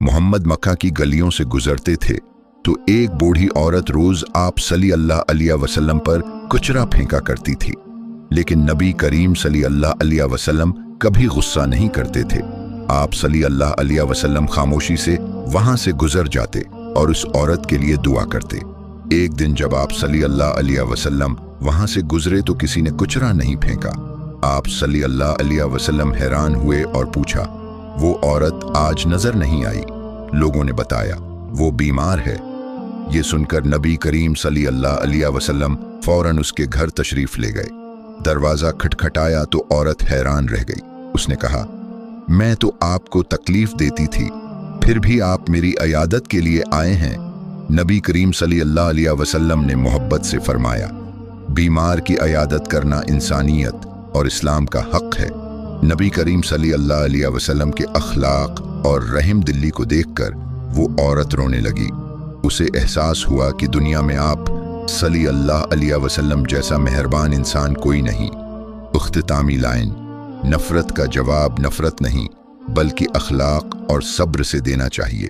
मोहम्मद मक्का की गलियों से गुजरते थे तो एक बूढ़ी औरत रोज आप सल्लल्लाहु अलैहि वसल्लम पर कुचरा फेंका करती थी, लेकिन नबी करीम सल्लल्लाहु अलैहि वसल्लम कभी गुस्सा नहीं करते थे। आप सल्लल्लाहु अलैहि वसल्लम खामोशी से वहां से गुजर जाते और उस औरत के लिए दुआ करते। एक दिन जब आप सल्लल्लाहु अलैहि वसल्लम वहां से गुजरे तो किसी ने कुचरा नहीं फेंका। आप सल्लल्लाहु अलैहि वसल्लम हैरान हुए और पूछा, वो औरत आज नजर नहीं आई? लोगों ने बताया, वो बीमार है। ये सुनकर नबी करीम सल्लल्लाहु अलैहि वसल्लम फौरन उसके घर तशरीफ ले गए। दरवाजा खटखटाया तो औरत हैरान रह गई। उसने कहा, मैं तो आपको तकलीफ देती थी, फिर भी आप मेरी अयादत के लिए आए हैं। नबी करीम सल्लल्लाहु अलैहि वसल्लम ने मोहब्बत से फरमाया, बीमार की अयादत करना इंसानियत और इस्लाम का हक है। नबी करीम सल्लल्लाहु अलैहि वसल्लम के अखलाक और रहम दिली को देखकर वो औरत रोने लगी। उसे एहसास हुआ कि दुनिया में आप सल्लल्लाहु अलैहि वसल्लम जैसा मेहरबान इंसान कोई नहीं। इख्तितामी लाइन, नफरत का जवाब नफरत नहीं बल्कि अखलाक और सब्र से देना चाहिए।